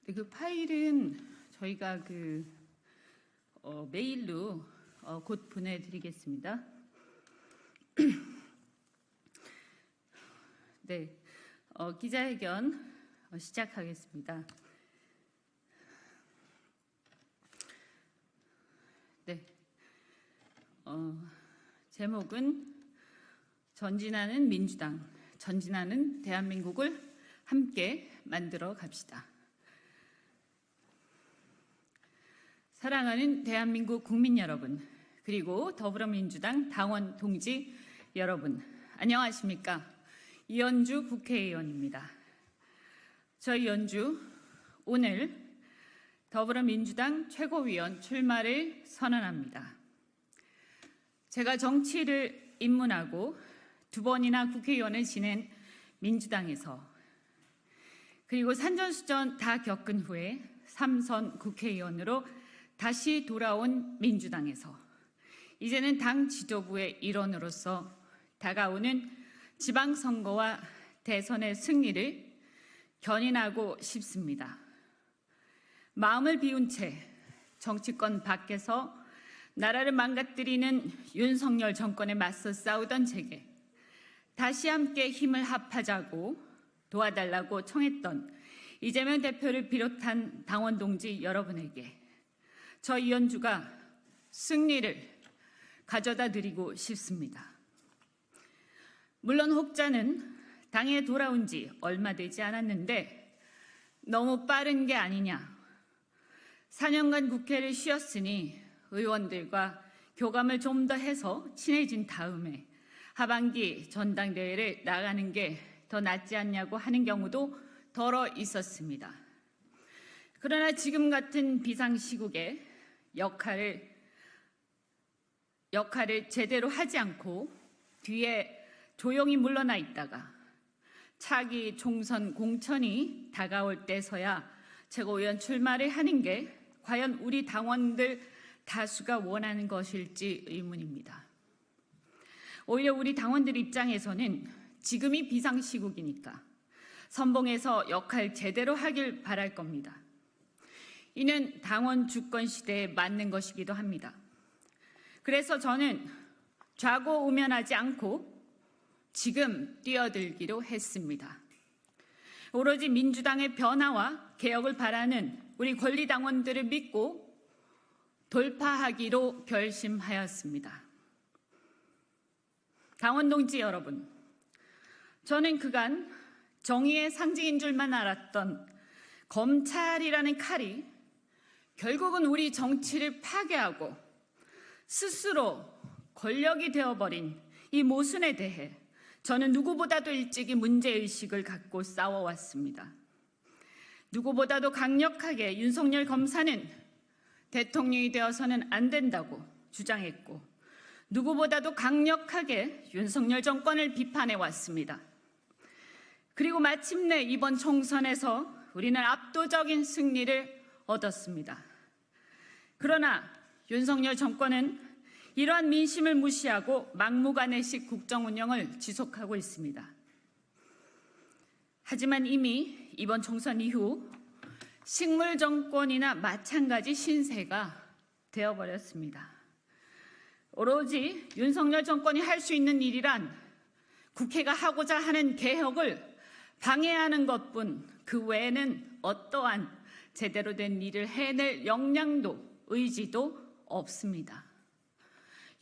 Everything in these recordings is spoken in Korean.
네, 그 파일은 저희가 메일로 곧 보내드리겠습니다. 네, 기자회견 시작하겠습니다. 네, 제목은 전진하는 민주당, 전진하는 대한민국을 함께 만들어 갑시다. 사랑하는 대한민국 국민 여러분, 그리고 더불어민주당 당원 동지 여러분, 안녕하십니까? 이현주 국회의원입니다. 저희 연주, 오늘 더불어민주당 최고위원 출마를 선언합니다. 제가 정치를 입문하고 2번이나 국회의원을 지낸 민주당에서, 그리고 산전수전 다 겪은 후에 3선 국회의원으로 다시 돌아온 민주당에서, 이제는 당 지도부의 일원으로서 다가오는 지방선거와 대선의 승리를 견인하고 싶습니다. 마음을 비운 채 정치권 밖에서 나라를 망가뜨리는 윤석열 정권에 맞서 싸우던 제게 다시 함께 힘을 합하자고 도와달라고 청했던 이재명 대표를 비롯한 당원 동지 여러분에게 저 이현주가 승리를 가져다 드리고 싶습니다. 물론 혹자는 당에 돌아온 지 얼마 되지 않았는데 너무 빠른 게 아니냐, 4년간 국회를 쉬었으니 의원들과 교감을 좀 더 해서 친해진 다음에 하반기 전당대회를 나가는 게 더 낫지 않냐고 하는 경우도 덜어 있었습니다. 그러나 지금 같은 비상시국에 역할을 제대로 하지 않고 뒤에 조용히 물러나 있다가 차기 총선 공천이 다가올 때서야 최고위원 출마를 하는 게 과연 우리 당원들 다수가 원하는 것일지 의문입니다. 오히려 우리 당원들 입장에서는 지금이 비상시국이니까 선봉에서 역할 제대로 하길 바랄 겁니다. 이는 당원 주권 시대에 맞는 것이기도 합니다. 그래서 저는 좌고우면하지 않고 지금 뛰어들기로 했습니다. 오로지 민주당의 변화와 개혁을 바라는 우리 권리당원들을 믿고 돌파하기로 결심하였습니다. 당원 동지 여러분, 저는 그간 정의의 상징인 줄만 알았던 검찰이라는 칼이 결국은 우리 정치를 파괴하고 스스로 권력이 되어버린 이 모순에 대해 저는 누구보다도 일찍이 문제의식을 갖고 싸워왔습니다. 누구보다도 강력하게 윤석열 검사는 대통령이 되어서는 안 된다고 주장했고, 누구보다도 강력하게 윤석열 정권을 비판해왔습니다. 그리고 마침내 이번 총선에서 우리는 압도적인 승리를 얻었습니다. 그러나 윤석열 정권은 이러한 민심을 무시하고 막무가내식 국정 운영을 지속하고 있습니다. 하지만 이미 이번 총선 이후 식물 정권이나 마찬가지 신세가 되어버렸습니다. 오로지 윤석열 정권이 할 수 있는 일이란 국회가 하고자 하는 개혁을 방해하는 것뿐, 그 외에는 어떠한 제대로 된 일을 해낼 역량도 의지도 없습니다.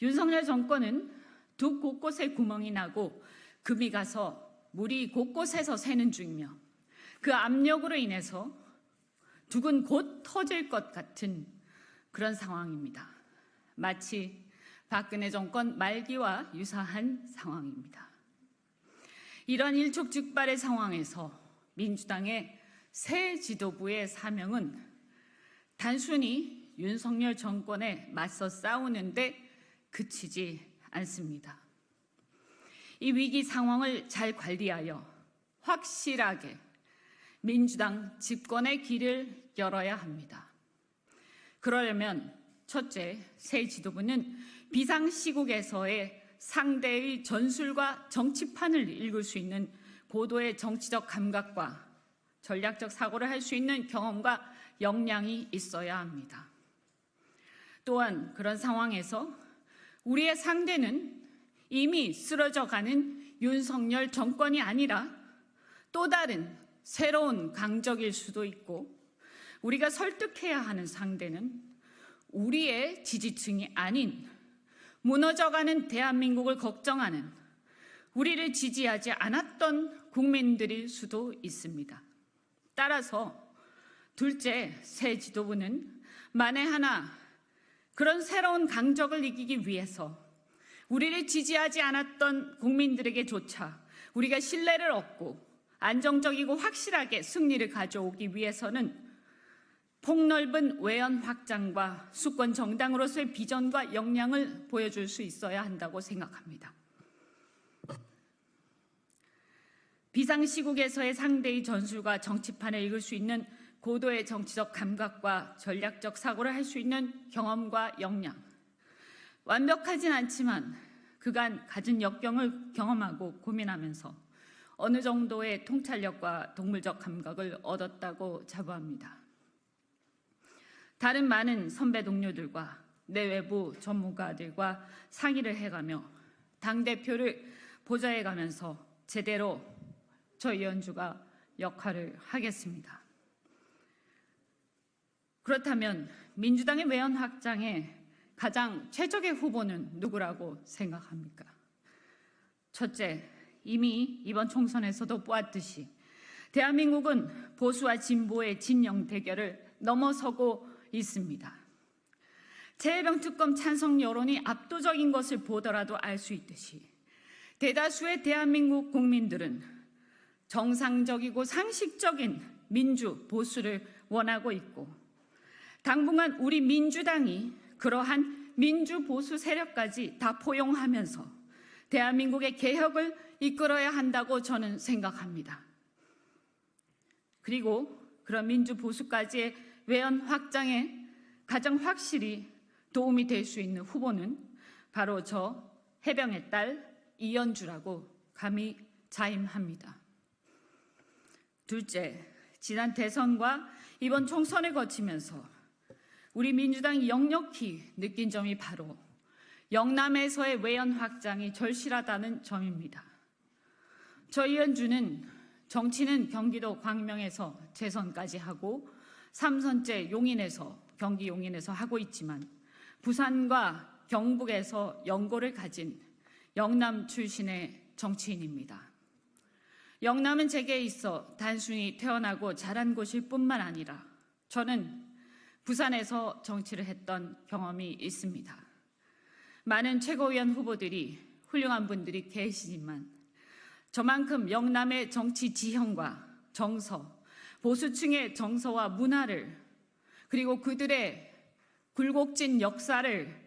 윤석열 정권은 두 곳곳에 구멍이 나고 금이 가서 물이 곳곳에서 새는 중이며, 그 압력으로 인해서 두근 곧 터질 것 같은 그런 상황입니다. 마치 박근혜 정권 말기와 유사한 상황입니다. 이런 일촉즉발의 상황에서 민주당의 새 지도부의 사명은 단순히 윤석열 정권에 맞서 싸우는데 그치지 않습니다. 이 위기 상황을 잘 관리하여 확실하게 민주당 집권의 길을 열어야 합니다. 그러려면 첫째, 새 지도부는 비상시국에서의 상대의 전술과 정치판을 읽을 수 있는 고도의 정치적 감각과 전략적 사고를 할 수 있는 경험과 역량이 있어야 합니다. 또한 그런 상황에서 우리의 상대는 이미 쓰러져 가는 윤석열 정권이 아니라 또 다른 새로운 강적일 수도 있고, 우리가 설득해야 하는 상대는 우리의 지지층이 아닌 무너져가는 대한민국을 걱정하는, 우리를 지지하지 않았던 국민들일 수도 있습니다. 따라서 둘째, 새 지도부는 만에 하나 그런 새로운 강적을 이기기 위해서 우리를 지지하지 않았던 국민들에게조차 우리가 신뢰를 얻고 안정적이고 확실하게 승리를 가져오기 위해서는 폭넓은 외연 확장과 수권 정당으로서의 비전과 역량을 보여줄 수 있어야 한다고 생각합니다. 비상시국에서의 상대의 전술과 정치판을 읽을 수 있는 고도의 정치적 감각과 전략적 사고를 할 수 있는 경험과 역량, 완벽하진 않지만 그간 가진 역경을 경험하고 고민하면서 어느 정도의 통찰력과 동물적 감각을 얻었다고 자부합니다. 다른 많은 선배 동료들과 내외부 전문가들과 상의를 해가며 당대표를 보좌해가면서 제대로 저 이현주가 역할을 하겠습니다. 그렇다면 민주당의 외연 확장에 가장 최적의 후보는 누구라고 생각합니까? 첫째, 이미 이번 총선에서도 보았듯이 대한민국은 보수와 진보의 진영 대결을 넘어서고 있습니다. 최혜병 특검 찬성 여론이 압도적인 것을 보더라도 알 수 있듯이 대다수의 대한민국 국민들은 정상적이고 상식적인 민주 보수를 원하고 있고, 당분간 우리 민주당이 그러한 민주 보수 세력까지 다 포용하면서 대한민국의 개혁을 이끌어야 한다고 저는 생각합니다. 그리고 그런 민주 보수까지의 외연 확장에 가장 확실히 도움이 될 수 있는 후보는 바로 저 해병의 딸 이현주라고 감히 자임합니다. 둘째, 지난 대선과 이번 총선을 거치면서 우리 민주당이 역력히 느낀 점이 바로 영남에서의 외연 확장이 절실하다는 점입니다. 저 이현주는 정치는 경기도 광명에서 재선까지 하고 3선째 용인에서, 경기 용인에서 하고 있지만 부산과 경북에서 연고를 가진 영남 출신의 정치인입니다. 영남은 제게 있어 단순히 태어나고 자란 곳일 뿐만 아니라 저는 부산에서 정치를 했던 경험이 있습니다. 많은 최고위원 후보들이, 훌륭한 분들이 계시지만 저만큼 영남의 정치 지형과 정서, 보수층의 정서와 문화를, 그리고 그들의 굴곡진 역사를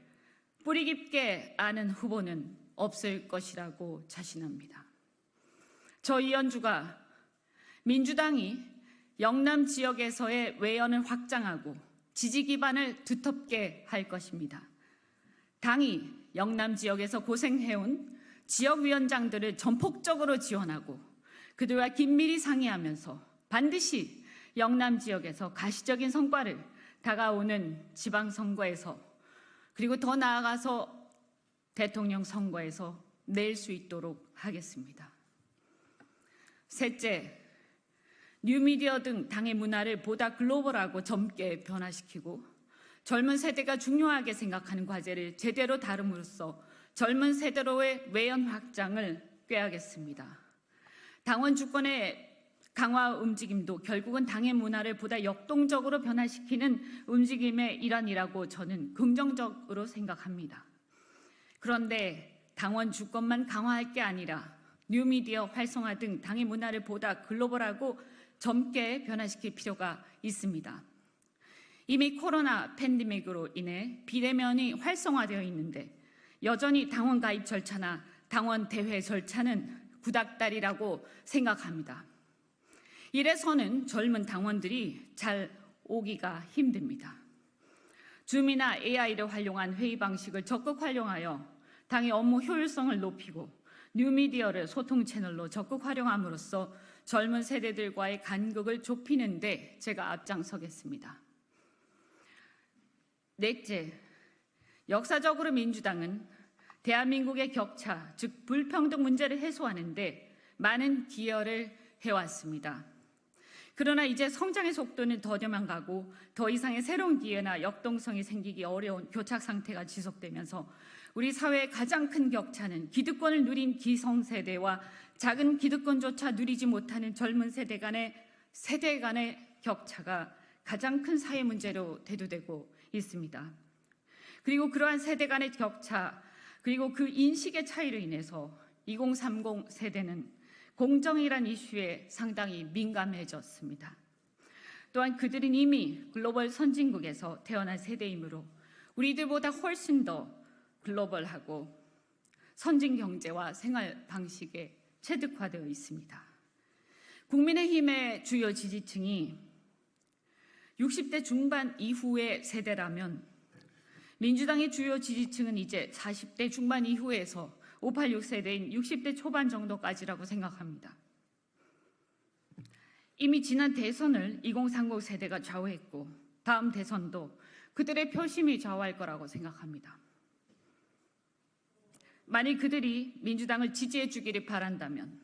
뿌리 깊게 아는 후보는 없을 것이라고 자신합니다. 저 이현주가 민주당이 영남 지역에서의 외연을 확장하고 지지 기반을 두텁게 할 것입니다. 당이 영남 지역에서 고생해온 지역위원장들을 전폭적으로 지원하고 그들과 긴밀히 상의하면서 반드시 영남 지역에서 가시적인 성과를 다가오는 지방선거에서, 그리고 더 나아가서 대통령 선거에서 낼 수 있도록 하겠습니다. 셋째, 뉴미디어 등 당의 문화를 보다 글로벌하고 젊게 변화시키고 젊은 세대가 중요하게 생각하는 과제를 제대로 다룸으로써 젊은 세대로의 외연 확장을 꾀하겠습니다. 당원 주권의 강화 움직임도 결국은 당의 문화를 보다 역동적으로 변화시키는 움직임의 일환이라고 저는 긍정적으로 생각합니다. 그런데 당원 주권만 강화할 게 아니라 뉴미디어 활성화 등 당의 문화를 보다 글로벌하고 젊게 변화시킬 필요가 있습니다. 이미 코로나 팬데믹으로 인해 비대면이 활성화되어 있는데 여전히 당원 가입 절차나 당원 대회 절차는 구닥다리라고 생각합니다. 이래서는 젊은 당원들이 잘 오기가 힘듭니다. 줌이나 AI를 활용한 회의 방식을 적극 활용하여 당의 업무 효율성을 높이고 뉴미디어를 소통 채널로 적극 활용함으로써 젊은 세대들과의 간극을 좁히는 데 제가 앞장서겠습니다. 넷째, 역사적으로 민주당은 대한민국의 격차, 즉 불평등 문제를 해소하는 데 많은 기여를 해왔습니다. 그러나 이제 성장의 속도는 더뎌만 가고 더 이상의 새로운 기회나 역동성이 생기기 어려운 교착 상태가 지속되면서 우리 사회의 가장 큰 격차는 기득권을 누린 기성세대와 작은 기득권조차 누리지 못하는 젊은 세대 간의 격차가 가장 큰 사회 문제로 대두되고 있습니다. 그리고 그러한 세대 간의 격차, 그리고 그 인식의 차이로 인해서 2030 세대는 공정이란 이슈에 상당히 민감해졌습니다. 또한 그들은 이미 글로벌 선진국에서 태어난 세대이므로 우리들보다 훨씬 더 글로벌하고 선진 경제와 생활 방식에 체득화되어 있습니다. 국민의힘의 주요 지지층이 60대 중반 이후의 세대라면 민주당의 주요 지지층은 이제 40대 중반 이후에서 586 세대인 60대 초반 정도까지라고 생각합니다. 이미 지난 대선을 2030 세대가 좌우했고 다음 대선도 그들의 표심이 좌우할 거라고 생각합니다. 만일 그들이 민주당을 지지해 주기를 바란다면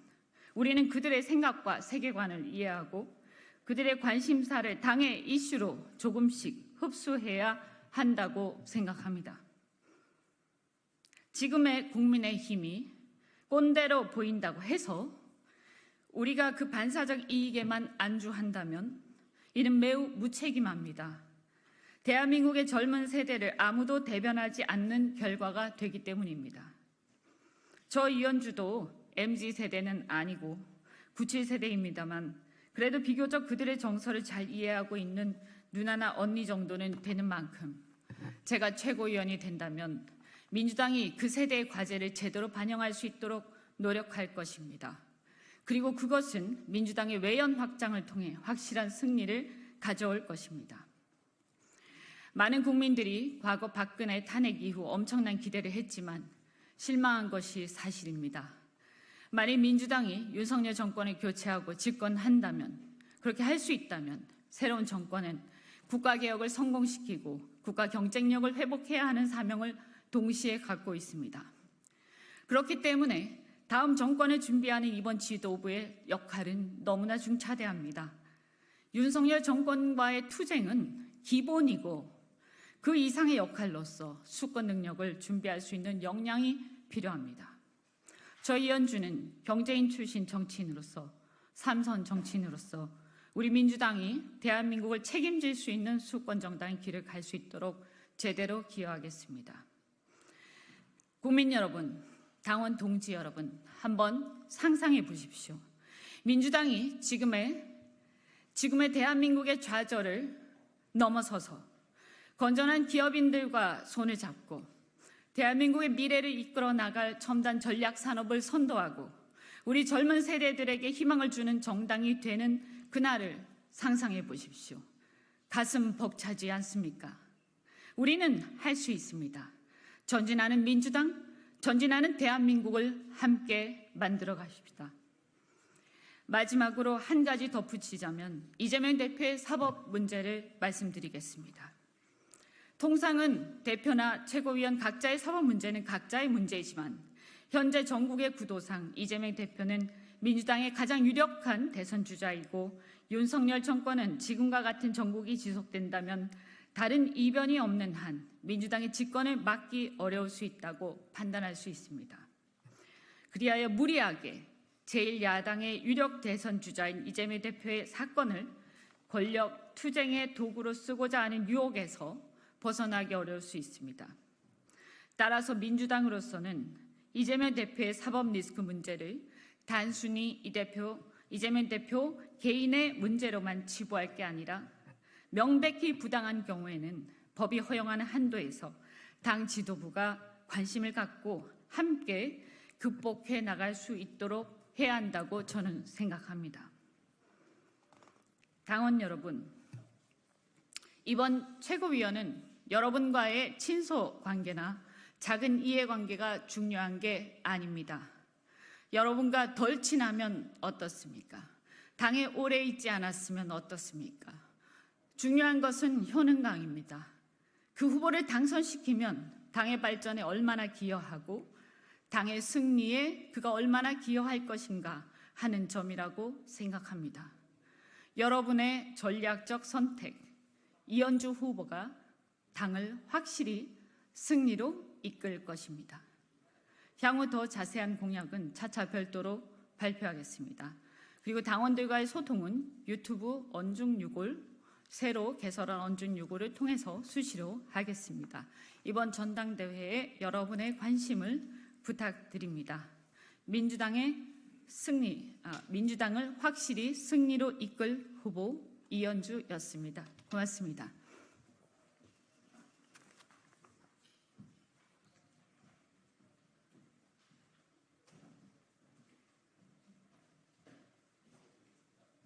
우리는 그들의 생각과 세계관을 이해하고 그들의 관심사를 당의 이슈로 조금씩 흡수해야 한다고 생각합니다. 지금의 국민의힘이 꼰대로 보인다고 해서 우리가 그 반사적 이익에만 안주한다면 이는 매우 무책임합니다. 대한민국의 젊은 세대를 아무도 대변하지 않는 결과가 되기 때문입니다. 저 이현주도 MZ세대는 아니고 97세대입니다만 그래도 비교적 그들의 정서를 잘 이해하고 있는 누나나 언니 정도는 되는 만큼 제가 최고위원이 된다면 민주당이 그 세대의 과제를 제대로 반영할 수 있도록 노력할 것입니다. 그리고 그것은 민주당의 외연 확장을 통해 확실한 승리를 가져올 것입니다. 많은 국민들이 과거 박근혜 탄핵 이후 엄청난 기대를 했지만 실망한 것이 사실입니다. 만일 민주당이 윤석열 정권을 교체하고 집권한다면, 그렇게 할 수 있다면 새로운 정권은 국가개혁을 성공시키고 국가 경쟁력을 회복해야 하는 사명을 동시에 갖고 있습니다. 그렇기 때문에 다음 정권을 준비하는 이번 지도부의 역할은 너무나 중차대합니다. 윤석열 정권과의 투쟁은 기본이고 그 이상의 역할로서 수권 능력을 준비할 수 있는 역량이 필요합니다. 저 이현주는 경제인 출신 정치인으로서 삼선 정치인으로서 우리 민주당이 대한민국을 책임질 수 있는 수권 정당의 길을 갈 수 있도록 제대로 기여하겠습니다. 국민 여러분, 당원 동지 여러분, 한번 상상해 보십시오. 민주당이 지금의 대한민국의 좌절을 넘어서서 건전한 기업인들과 손을 잡고 대한민국의 미래를 이끌어 나갈 첨단 전략 산업을 선도하고 우리 젊은 세대들에게 희망을 주는 정당이 되는 그날을 상상해 보십시오. 가슴 벅차지 않습니까? 우리는 할 수 있습니다. 전진하는 민주당, 전진하는 대한민국을 함께 만들어 가십시다. 마지막으로 한 가지 덧붙이자면 이재명 대표의 사법 문제를 말씀드리겠습니다. 통상은 대표나 최고위원 각자의 사법 문제는 각자의 문제이지만 현재 전국의 구도상 이재명 대표는 민주당의 가장 유력한 대선 주자이고 윤석열 정권은 지금과 같은 정국이 지속된다면 다른 이변이 없는 한 민주당의 집권을 막기 어려울 수 있다고 판단할 수 있습니다. 그리하여 무리하게 제1야당의 유력 대선 주자인 이재명 대표의 사건을 권력 투쟁의 도구로 쓰고자 하는 유혹에서 벗어나기 어려울 수 있습니다. 따라서 민주당으로서는 이재명 대표의 사법 리스크 문제를 단순히 이재명 대표 개인의 문제로만 치부할 게 아니라 명백히 부당한 경우에는 법이 허용하는 한도에서 당 지도부가 관심을 갖고 함께 극복해 나갈 수 있도록 해야 한다고 저는 생각합니다. 당원 여러분, 이번 최고위원은 여러분과의 친소 관계나 작은 이해관계가 중요한 게 아닙니다. 여러분과 덜 친하면 어떻습니까? 당에 오래 있지 않았으면 어떻습니까? 중요한 것은 효능감입니다. 그 후보를 당선시키면 당의 발전에 얼마나 기여하고 당의 승리에 그가 얼마나 기여할 것인가 하는 점이라고 생각합니다. 여러분의 전략적 선택, 이현주 후보가 당을 확실히 승리로 이끌 것입니다. 향후 더 자세한 공약은 차차 별도로 발표하겠습니다. 그리고 당원들과의 소통은 유튜브 언중유골, 새로 개설한 언중유골을 통해서 수시로 하겠습니다. 이번 전당대회에 여러분의 관심을 부탁드립니다. 민주당을 확실히 승리로 이끌 후보 이현주였습니다. 고맙습니다.